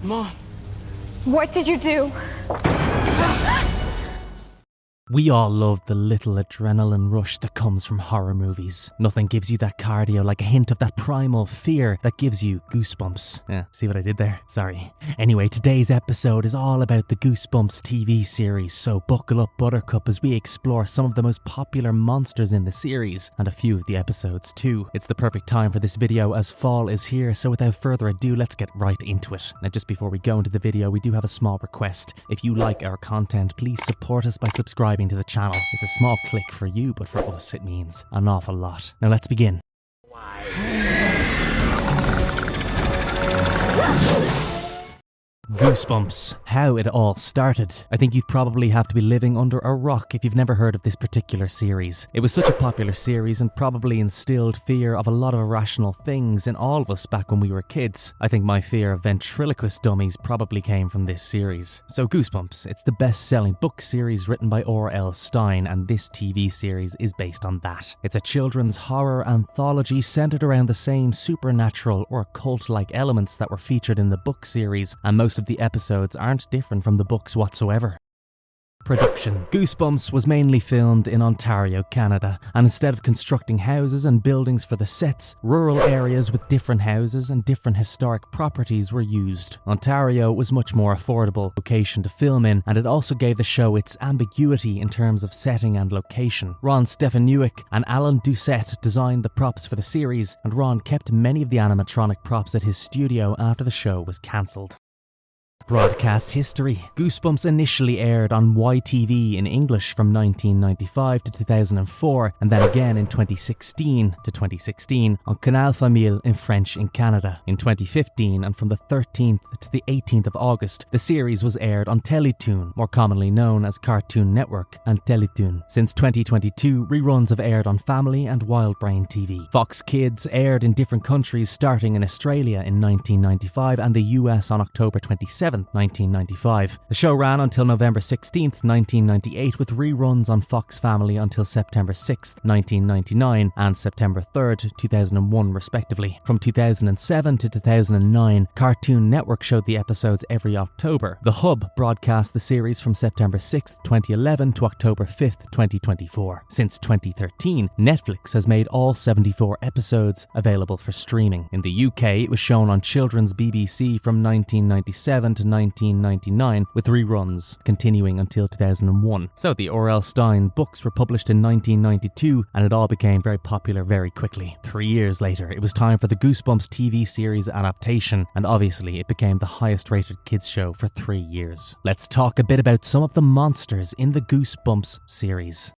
Mom. What did you do? We all love the little adrenaline rush that comes from horror movies. Nothing gives you that cardio like a hint of that primal fear that gives you goosebumps. Yeah, see what I did there? Sorry. Anyway, today's episode is all about the Goosebumps TV series, so buckle up Buttercup as we explore some of the most popular monsters in the series, and a few of the episodes too. It's the perfect time for this video as fall is here, so without further ado, let's get right into it. Now just before we go into the video, we do have a small request. If you like our content, please support us by subscribing to the channel. It's a small click for you, but for us it means an awful lot. Now let's begin. Goosebumps. How it all started. I think you'd probably have to be living under a rock if you've never heard of this particular series. It was such a popular series and probably instilled fear of a lot of irrational things in all of us back when we were kids. I think my fear of ventriloquist dummies probably came from this series. So Goosebumps, it's the best-selling book series written by R.L. Stine, and this TV series is based on that. It's a children's horror anthology centered around the same supernatural or cult-like elements that were featured in the book series, and most of the episodes aren't different from the books whatsoever. Production. Goosebumps was mainly filmed in Ontario, Canada, and instead of constructing houses and buildings for the sets, rural areas with different houses and different historic properties were used. Ontario was much more affordable location to film in, and it also gave the show its ambiguity in terms of setting and location. Ron Stefanuik and Alan Doucette designed the props for the series, and Ron kept many of the animatronic props at his studio after the show was cancelled. Broadcast history. Goosebumps initially aired on YTV in English from 1995 to 2004, and then again in 2016 to 2016 on Canal Famille in French in Canada. In 2015, and from the 13th to the 18th of August, the series was aired on Teletoon, more commonly known as Cartoon Network and Teletoon. Since 2022, reruns have aired on Family and Wildbrain TV. Fox Kids aired in different countries, starting in Australia in 1995 and the US on October 27th, 1995. The show ran until November 16th, 1998, with reruns on Fox Family until September 6th, 1999 and September 3rd, 2001 respectively. From 2007 to 2009, Cartoon Network showed the episodes every October. The Hub broadcast the series from September 6th, 2011 to October 5th, 2024. Since 2013, Netflix has made all 74 episodes available for streaming. In the UK, it was shown on Children's BBC from 1997 to 1999, with reruns continuing until 2001. So the R.L. Stine books were published in 1992, and it all became very popular very quickly. 3 years later, it was time for the Goosebumps TV series adaptation, and obviously it became the highest rated kids show for 3 years. Let's talk a bit about some of the monsters in the Goosebumps series.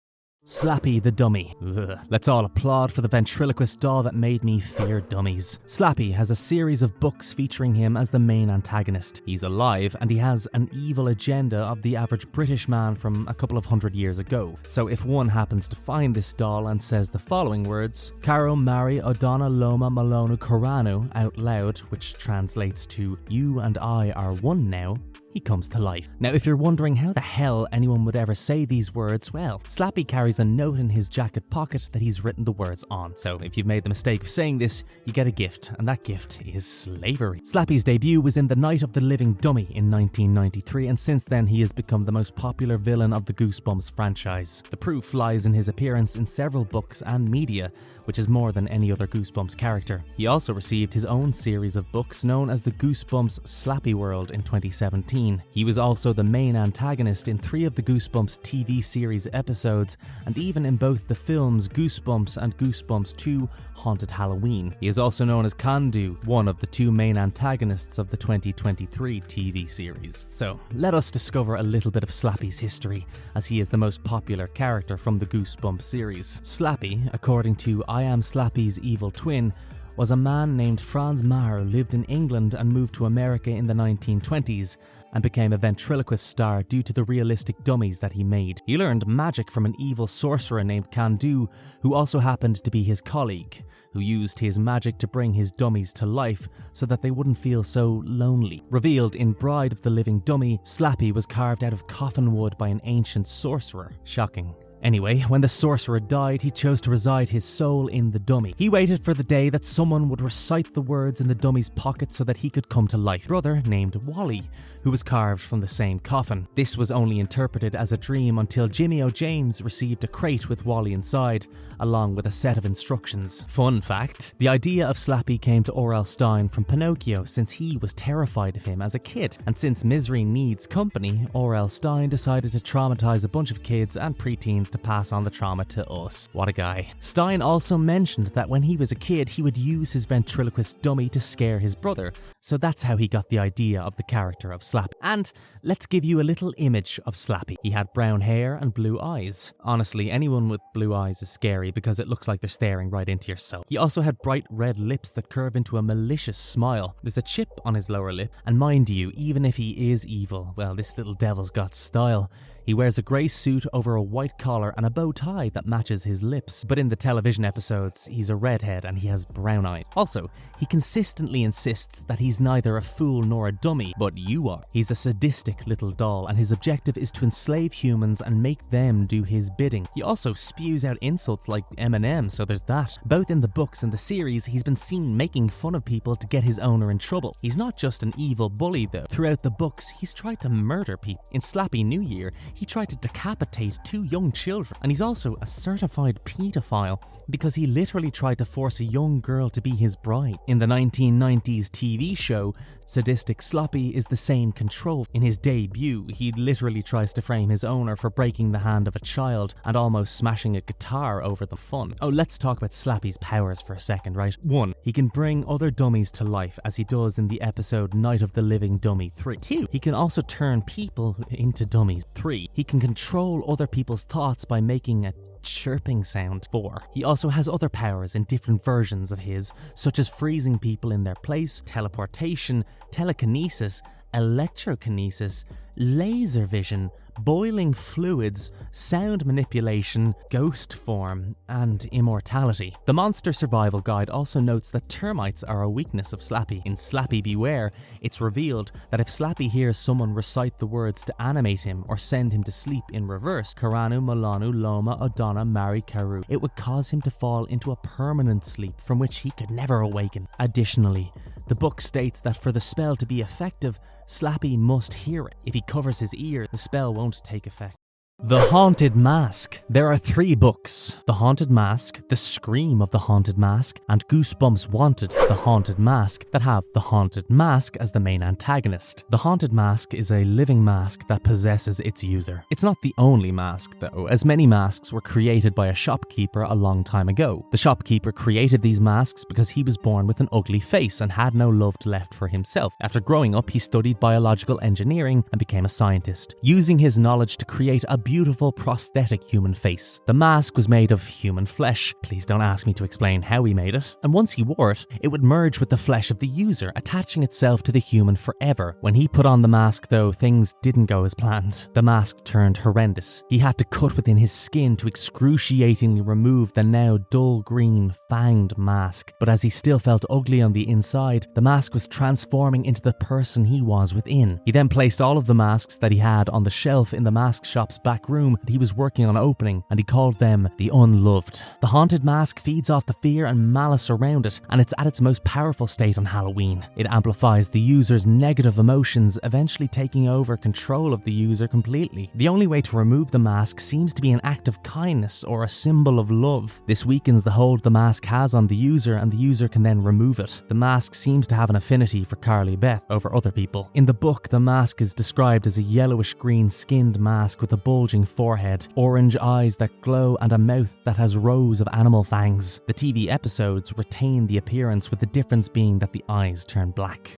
Slappy the Dummy. Ugh. Let's all applaud for the ventriloquist doll that made me fear dummies. Slappy has a series of books featuring him as the main antagonist. He's alive, and he has an evil agenda of the average British man from a couple of hundred years ago. So if one happens to find this doll and says the following words, Caro Mari O'Donna Loma Malonu Coranu, out loud, which translates to, you and I are one now, he comes to life. Now, if you're wondering how the hell anyone would ever say these words, well, Slappy carries a note in his jacket pocket that he's written the words on. So if you've made the mistake of saying this, you get a gift, and that gift is slavery. Slappy's debut was in The Night of the Living Dummy in 1993, and since then he has become the most popular villain of the Goosebumps franchise. The proof lies in his appearance in several books and media, which is more than any other Goosebumps character. He also received his own series of books known as the Goosebumps Slappy World in 2017. He was also the main antagonist in 3 of the Goosebumps TV series episodes, and even in both the films Goosebumps and Goosebumps 2 Haunted Halloween. He is also known as Kandu, one of the 2 main antagonists of the 2023 TV series. So let us discover a little bit of Slappy's history, as he is the most popular character from the Goosebumps series. Slappy, according to I Am Slappy's Evil Twin, was a man named Franz Maher who lived in England and moved to America in the 1920s and became a ventriloquist star due to the realistic dummies that he made. He learned magic from an evil sorcerer named Kandu, who also happened to be his colleague, who used his magic to bring his dummies to life so that they wouldn't feel so lonely. Revealed in Bride of the Living Dummy, Slappy was carved out of coffin wood by an ancient sorcerer. Shocking. Anyway, when the sorcerer died, he chose to reside his soul in the dummy. He waited for the day that someone would recite the words in the dummy's pocket so that he could come to life. A brother named Wally, who was carved from the same coffin. This was only interpreted as a dream until Jimmy O'James received a crate with Wally inside, along with a set of instructions. Fun fact, the idea of Slappy came to R.L. Stine from Pinocchio since he was terrified of him as a kid. And since misery needs company, R.L. Stine decided to traumatize a bunch of kids and preteens to pass on the trauma to us. What a guy. Stine also mentioned that when he was a kid, he would use his ventriloquist dummy to scare his brother. So that's how he got the idea of the character of Slappy. And let's give you a little image of Slappy. He had brown hair and blue eyes. Honestly, anyone with blue eyes is scary because it looks like they're staring right into your soul. He also had bright red lips that curve into a malicious smile. There's a chip on his lower lip, and mind you, even if he is evil, well, this little devil's got style. He wears a grey suit over a white collar and a bow tie that matches his lips. But in the television episodes, he's a redhead and he has brown eyes. Also, he consistently insists that he's neither a fool nor a dummy, but you are. He's a sadistic little doll, and his objective is to enslave humans and make them do his bidding. He also spews out insults like Eminem, so there's that. Both in the books and the series, he's been seen making fun of people to get his owner in trouble. He's not just an evil bully though. Throughout the books, he's tried to murder people. In Slappy New Year, he tried to decapitate 2 young children, and he's also a certified paedophile because he literally tried to force a young girl to be his bride. In the 1990s TV show, sadistic Slappy is the same control. In his debut, he literally tries to frame his owner for breaking the hand of a child and almost smashing a guitar over the fun. Oh, let's talk about Slappy's powers for a second, right? 1. He can bring other dummies to life, as he does in the episode Night of the Living Dummy 3. 2. He can also turn people into dummies. 3. He can control other people's thoughts by making a chirping sound. 4. He also has other powers in different versions of his, such as freezing people in their place, teleportation, telekinesis, electrokinesis, laser vision, boiling fluids, sound manipulation, ghost form, and immortality. The Monster Survival Guide also notes that termites are a weakness of Slappy. In Slappy Beware, it's revealed that if Slappy hears someone recite the words to animate him or send him to sleep in reverse, Karanu, Malanu, Loma, Odonna, Mari, Karu, it would cause him to fall into a permanent sleep from which he could never awaken. Additionally, the book states that for the spell to be effective, Slappy must hear it. If he covers his ear, the spell won't take effect. The Haunted Mask. There are 3 books: The Haunted Mask, The Scream of the Haunted Mask, and Goosebumps Wanted, The Haunted Mask, that have the Haunted Mask as the main antagonist. The Haunted Mask is a living mask that possesses its user. It's not the only mask though, as many masks were created by a shopkeeper a long time ago. The shopkeeper created these masks because he was born with an ugly face and had no love left for himself. After growing up, he studied biological engineering and became a scientist, using his knowledge to create a beautiful prosthetic human face. The mask was made of human flesh. Please don't ask me to explain how he made it. And once he wore it, it would merge with the flesh of the user, attaching itself to the human forever. When he put on the mask though, things didn't go as planned. The mask turned horrendous. He had to cut within his skin to excruciatingly remove the now dull green fanged mask. But as he still felt ugly on the inside, the mask was transforming into the person he was within. He then placed all of the masks that he had on the shelf in the mask shop's back room that he was working on opening, and he called them the Unloved. The Haunted Mask feeds off the fear and malice around it, and it's at its most powerful state on Halloween. It amplifies the user's negative emotions, eventually taking over control of the user completely. The only way to remove the mask seems to be an act of kindness or a symbol of love. This weakens the hold the mask has on the user, and the user can then remove it. The mask seems to have an affinity for Carly Beth over other people. In the book, the mask is described as a yellowish-green skinned mask with a bulging forehead, orange eyes that glow, and a mouth that has rows of animal fangs. The TV episodes retain the appearance, with the difference being that the eyes turn black.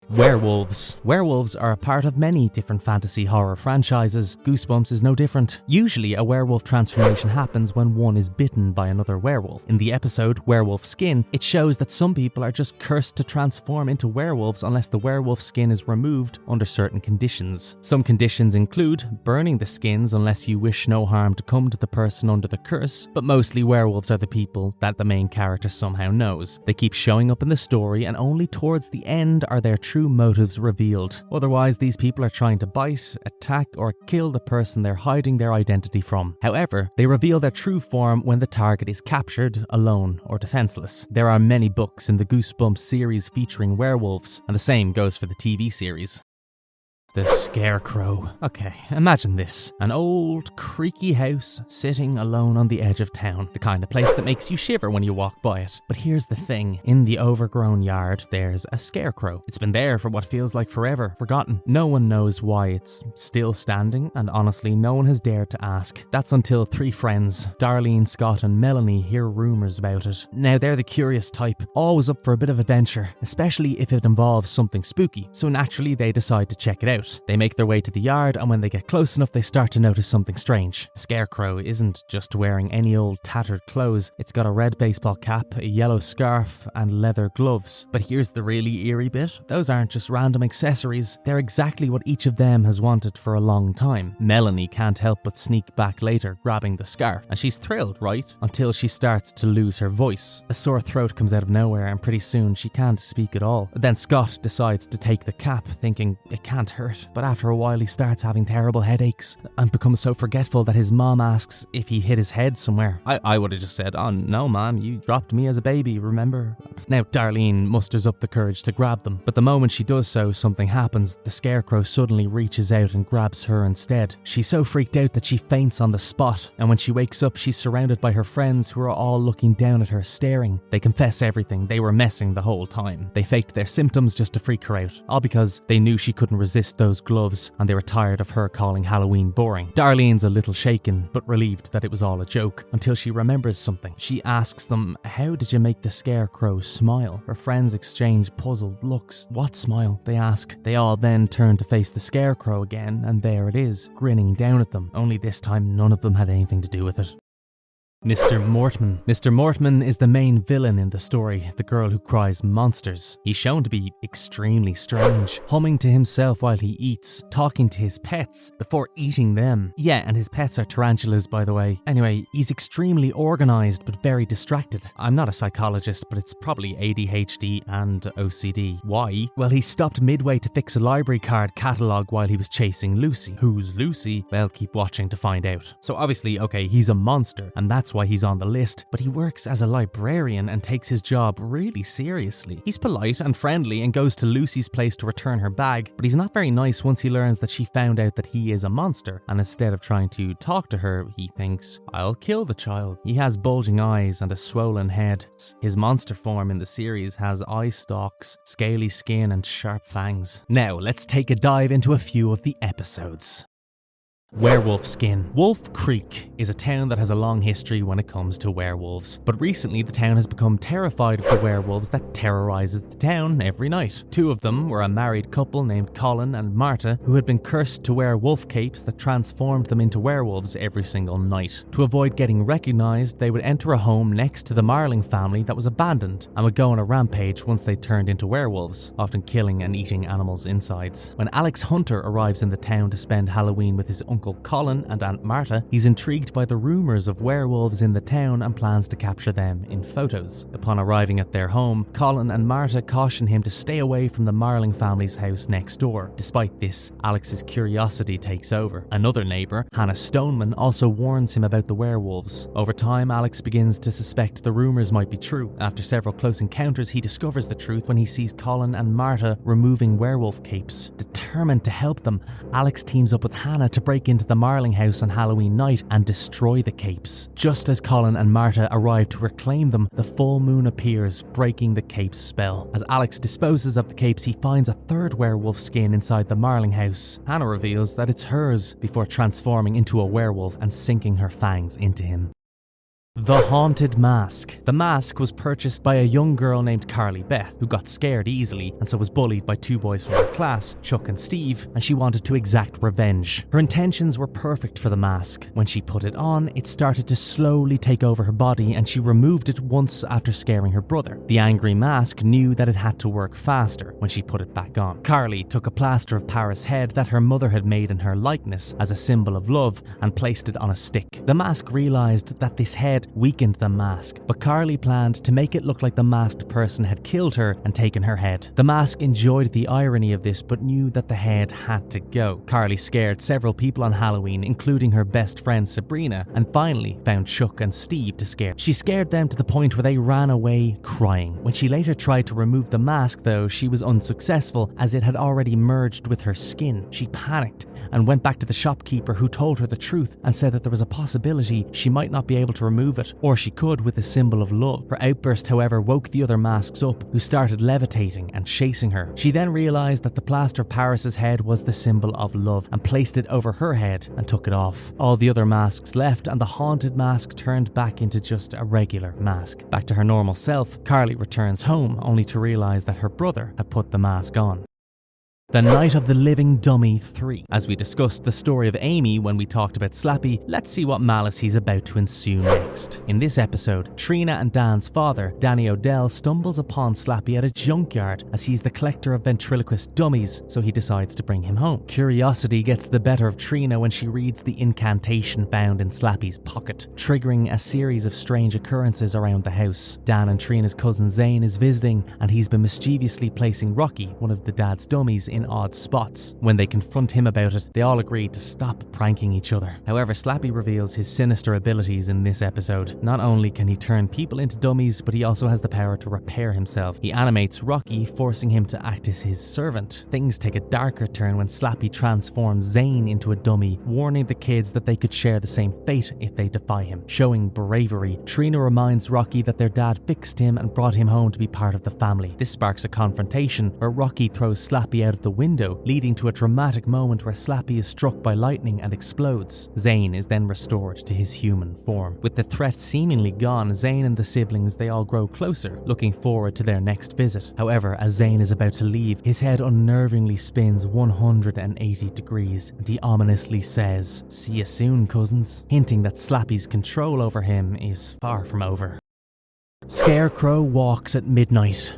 Werewolves. Werewolves are a part of many different fantasy horror franchises. Goosebumps is no different. Usually a werewolf transformation happens when one is bitten by another werewolf. In the episode Werewolf Skin, it shows that some people are just cursed to transform into werewolves unless the werewolf skin is removed under certain conditions. Some conditions include burning the skins unless you wish no harm to come to the person under the curse, but mostly werewolves are the people that the main character somehow knows. They keep showing up in the story, and only towards the end are their true true motives revealed. Otherwise, these people are trying to bite, attack, or kill the person they're hiding their identity from. However, they reveal their true form when the target is captured, alone, or defenseless. There are many books in the Goosebumps series featuring werewolves, and the same goes for the TV series. The Scarecrow. Okay, imagine this. An old, creaky house sitting alone on the edge of town. The kind of place that makes you shiver when you walk by it. But here's the thing. In the overgrown yard, there's a scarecrow. It's been there for what feels like forever, forgotten. No one knows why it's still standing, and honestly, no one has dared to ask. That's until three friends, Darlene, Scott, and Melanie, hear rumors about it. Now, they're the curious type, always up for a bit of adventure, especially if it involves something spooky. So naturally, they decide to check it out. They make their way to the yard, and when they get close enough, they start to notice something strange. The Scarecrow isn't just wearing any old tattered clothes. It's got a red baseball cap, a yellow scarf, and leather gloves. But here's the really eerie bit. Those aren't just random accessories. They're exactly what each of them has wanted for a long time. Melanie can't help but sneak back later, grabbing the scarf. And she's thrilled, right? Until she starts to lose her voice. A sore throat comes out of nowhere, and pretty soon she can't speak at all. Then Scott decides to take the cap, thinking it can't hurt. But after a while he starts having terrible headaches and becomes so forgetful that his mom asks if he hit his head somewhere. I would have just said, "Oh no mom, you dropped me as a baby, remember?" Now Darlene musters up the courage to grab them, but the moment she does so, something happens. The Scarecrow suddenly reaches out and grabs her instead. She's so freaked out that she faints on the spot, and when she wakes up she's surrounded by her friends who are all looking down at her, staring. They confess everything. They were messing the whole time. They faked their symptoms just to freak her out, all because they knew she couldn't resist those gloves, and they were tired of her calling Halloween boring. Darlene's a little shaken, but relieved that it was all a joke, until she remembers something. She asks them, "How did you make the Scarecrow smile?" Her friends exchange puzzled looks. "What smile?" they ask. They all then turn to face the Scarecrow again, and there it is, grinning down at them. Only this time none of them had anything to do with it. Mr. Mortman. Mr. Mortman is the main villain in the story, the girl who cries monsters. He's shown to be extremely strange, humming to himself while he eats, talking to his pets before eating them. Yeah, and his pets are tarantulas, by the way. Anyway, he's extremely organised but very distracted. I'm not a psychologist, but it's probably ADHD and OCD. Why? Well, he stopped midway to fix a library card catalogue while he was chasing Lucy. Who's Lucy? Well, keep watching to find out. So obviously, okay, he's a monster, and that's why he's on the list, but he works as a librarian and takes his job really seriously. He's polite and friendly and goes to Lucy's place to return her bag, but he's not very nice once he learns that she found out that he is a monster, and instead of trying to talk to her, he thinks, "I'll kill the child." He has bulging eyes and a swollen head. His monster form in the series has eye stalks, scaly skin, and sharp fangs. Now, let's take a dive into a few of the episodes. Werewolf skin. Wolf Creek is a town that has a long history when it comes to werewolves, but recently the town has become terrified of the werewolves that terrorizes the town every night. Two of them were a married couple named Colin and Marta, who had been cursed to wear wolf capes that transformed them into werewolves every single night. To avoid getting recognized, they would enter a home next to the Marling family that was abandoned and would go on a rampage once they turned into werewolves, often killing and eating animals' insides. When Alex Hunter arrives in the town to spend Halloween with his Uncle Colin and Aunt Marta, he's intrigued by the rumours of werewolves in the town and plans to capture them in photos. Upon arriving at their home, Colin and Marta caution him to stay away from the Marling family's house next door. Despite this, Alex's curiosity takes over. Another neighbour, Hannah Stoneman, also warns him about the werewolves. Over time, Alex begins to suspect the rumours might be true. After several close encounters, he discovers the truth when he sees Colin and Marta removing werewolf capes. Determined to help them, Alex teams up with Hannah to break into the Marling house on Halloween night and destroy the capes. Just as Colin and Marta arrive to reclaim them, the full moon appears, breaking the cape's spell. As Alex disposes of the capes, he finds a third werewolf skin inside the Marling house. Hannah reveals that it's hers before transforming into a werewolf and sinking her fangs into him. The Haunted Mask. The mask was purchased by a young girl named Carly Beth, who got scared easily and so was bullied by two boys from her class, Chuck and Steve, and she wanted to exact revenge. Her intentions were perfect for the mask. When she put it on, it started to slowly take over her body, and she removed it once after scaring her brother. The angry mask knew that it had to work faster when she put it back on. Carly took a plaster of Paris' head that her mother had made in her likeness as a symbol of love and placed it on a stick. The mask realised that this head head weakened the mask, but Carly planned to make it look like the masked person had killed her and taken her head. The mask enjoyed the irony of this but knew that the head had to go. Carly scared several people on Halloween, including her best friend Sabrina, and finally found Chuck and Steve to scare. She scared them to the point where they ran away crying. When she later tried to remove the mask though, she was unsuccessful as it had already merged with her skin. She panicked and went back to the shopkeeper, who told her the truth and said that there was a possibility she might not be able to remove it, or she could with the symbol of love. Her outburst however woke the other masks up, who started levitating and chasing her. She then realised that the plaster of Paris's head was the symbol of love and placed it over her head and took it off. All the other masks left and the haunted mask turned back into just a regular mask. Back to her normal self, Carly returns home only to realise that her brother had put the mask on. The Night of the Living Dummy 3. As we discussed the story of Amy when we talked about Slappy, let's see what malice he's about to ensue next. In this episode, Trina and Dan's father, Danny O'Dell, stumbles upon Slappy at a junkyard as he's the collector of ventriloquist dummies, so he decides to bring him home. Curiosity gets the better of Trina when she reads the incantation found in Slappy's pocket, triggering a series of strange occurrences around the house. Dan and Trina's cousin Zane is visiting, and he's been mischievously placing Rocky, one of the dad's dummies, in odd spots. When they confront him about it, they all agree to stop pranking each other. However, Slappy reveals his sinister abilities in this episode. Not only can he turn people into dummies, but he also has the power to repair himself. He animates Rocky, forcing him to act as his servant. Things take a darker turn when Slappy transforms Zane into a dummy, warning the kids that they could share the same fate if they defy him. Showing bravery, Trina reminds Rocky that their dad fixed him and brought him home to be part of the family. This sparks a confrontation where Rocky throws Slappy out of the window, leading to a dramatic moment where Slappy is struck by lightning and explodes. Zane is then restored to his human form. With the threat seemingly gone, Zane and the siblings, they all grow closer, looking forward to their next visit. However, as Zane is about to leave, his head unnervingly spins 180 degrees and he ominously says, "See you soon, cousins," hinting that Slappy's control over him is far from over. Scarecrow walks at midnight.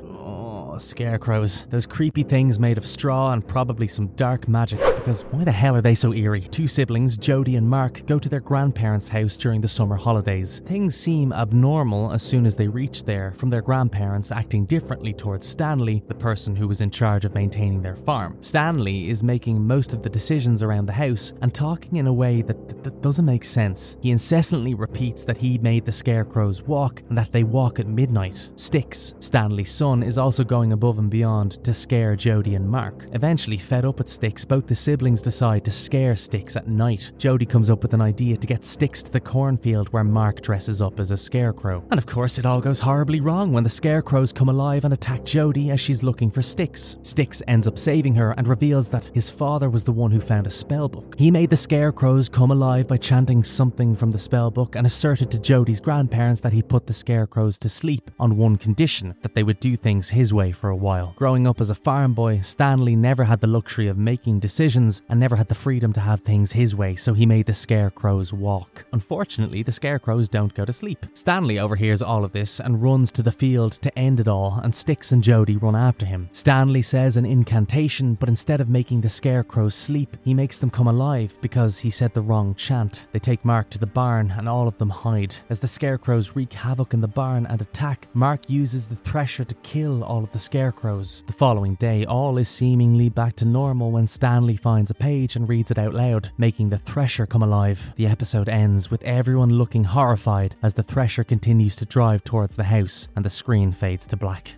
Scarecrows. Those creepy things made of straw and probably some dark magic, because why the hell are they so eerie? Two siblings, Jody and Mark, go to their grandparents' house during the summer holidays. Things seem abnormal as soon as they reach there, from their grandparents acting differently towards Stanley, the person who was in charge of maintaining their farm. Stanley is making most of the decisions around the house and talking in a way that doesn't make sense. He incessantly repeats that he made the Scarecrows walk and that they walk at midnight. Sticks, Stanley's son, is also going above and beyond to scare Jody and Mark. Eventually, fed up at Sticks, both the siblings decide to scare Sticks at night. Jody comes up with an idea to get Sticks to the cornfield where Mark dresses up as a scarecrow. And of course, it all goes horribly wrong when the Scarecrows come alive and attack Jody as she's looking for Sticks. Sticks ends up saving her and reveals that his father was the one who found a spellbook. He made the Scarecrows come alive by chanting something from the spellbook and asserted to Jody's grandparents that he put the Scarecrows to sleep on one condition, that they would do things his way for a while. Growing up as a farm boy, Stanley never had the luxury of making decisions and never had the freedom to have things his way, so he made the Scarecrows walk. Unfortunately, the Scarecrows don't go to sleep. Stanley overhears all of this and runs to the field to end it all, and Sticks and Jody run after him. Stanley says an incantation, but instead of making the Scarecrows sleep, he makes them come alive because he said the wrong chant. They take Mark to the barn and all of them hide. As the Scarecrows wreak havoc in the barn and attack, Mark uses the thresher to kill all of the Scarecrows. The following day, all is seemingly back to normal when Stanley finds a page and reads it out loud, making the thresher come alive. The episode ends with everyone looking horrified as the thresher continues to drive towards the house and the screen fades to black.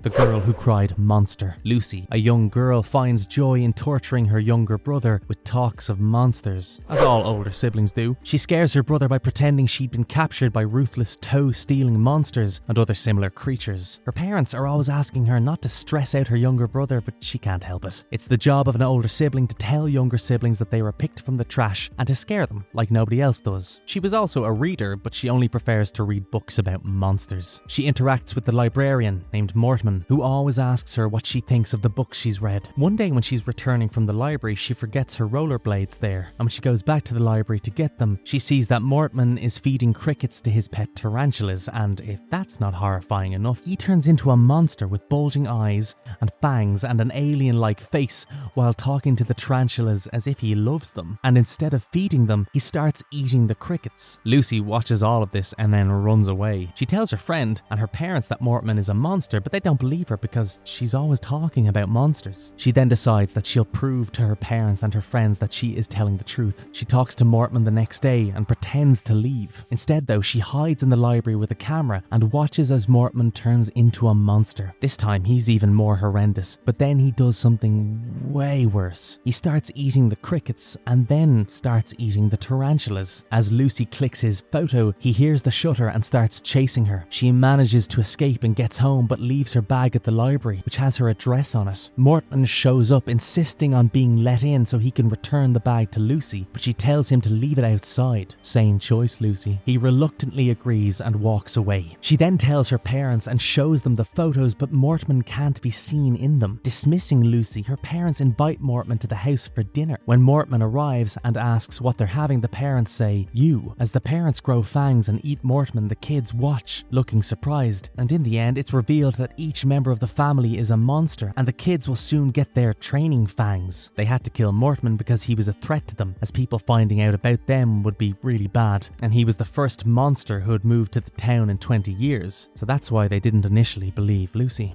The girl who cried monster. Lucy, a young girl, finds joy in torturing her younger brother with talks of monsters. As all older siblings do, she scares her brother by pretending she'd been captured by ruthless toe-stealing monsters and other similar creatures. Her parents are always asking her not to stress out her younger brother, but she can't help it. It's the job of an older sibling to tell younger siblings that they were picked from the trash and to scare them like nobody else does. She was also a reader, but she only prefers to read books about monsters. She interacts with the librarian named Mortman Mortman, who always asks her what she thinks of the books she's read. One day when she's returning from the library, she forgets her rollerblades there, and when she goes back to the library to get them, she sees that Mortman is feeding crickets to his pet tarantulas, and if that's not horrifying enough, he turns into a monster with bulging eyes and fangs and an alien-like face while talking to the tarantulas as if he loves them, and instead of feeding them, he starts eating the crickets. Lucy watches all of this and then runs away. She tells her friend and her parents that Mortman is a monster, but they don't believe her because she's always talking about monsters. She then decides that she'll prove to her parents and her friends that she is telling the truth. She talks to Mortman the next day and pretends to leave. Instead though, she hides in the library with a camera and watches as Mortman turns into a monster. This time he's even more horrendous, but then he does something way worse. He starts eating the crickets and then starts eating the tarantulas. As Lucy clicks his photo, he hears the shutter and starts chasing her. She manages to escape and gets home, but leaves her bag at the library, which has her address on it. Mortman shows up, insisting on being let in so he can return the bag to Lucy, but she tells him to leave it outside. Sane choice, Lucy. He reluctantly agrees and walks away. She then tells her parents and shows them the photos, but Mortman can't be seen in them. Dismissing Lucy, her parents invite Mortman to the house for dinner. When Mortman arrives and asks what they're having, the parents say, "You." As the parents grow fangs and eat Mortman, the kids watch, looking surprised, and in the end it's revealed that each member of the family is a monster, and the kids will soon get their training fangs. They had to kill Mortman because he was a threat to them, as people finding out about them would be really bad, and he was the first monster who had moved to the town in 20 years, so that's why they didn't initially believe Lucy.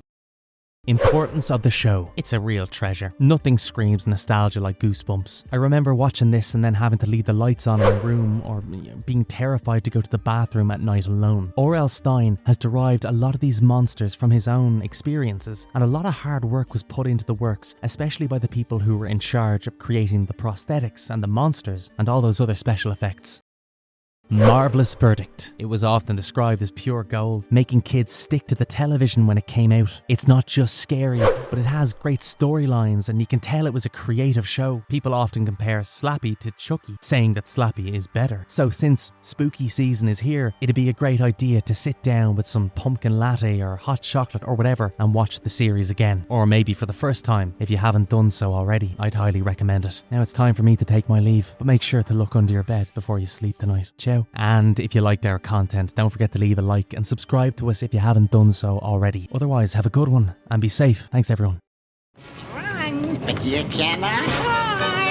Importance of the show. It's a real treasure. Nothing screams nostalgia like Goosebumps. I remember watching this and then having to leave the lights on in my room, or being terrified to go to the bathroom at night alone. R.L. Stine has derived a lot of these monsters from his own experiences, and a lot of hard work was put into the works, especially by the people who were in charge of creating the prosthetics and the monsters and all those other special effects. Marvellous verdict. It was often described as pure gold, making kids stick to the television when it came out. It's not just scary, but it has great storylines, and you can tell it was a creative show. People often compare Slappy to Chucky, saying that Slappy is better. So since spooky season is here, it'd be a great idea to sit down with some pumpkin latte or hot chocolate or whatever and watch the series again. Or maybe for the first time, if you haven't done so already. I'd highly recommend it. Now it's time for me to take my leave, but make sure to look under your bed before you sleep tonight. Ciao. And if you liked our content, don't forget to leave a like and subscribe to us if you haven't done so already. Otherwise, have a good one and be safe. Thanks everyone. Run, but you cannot hide.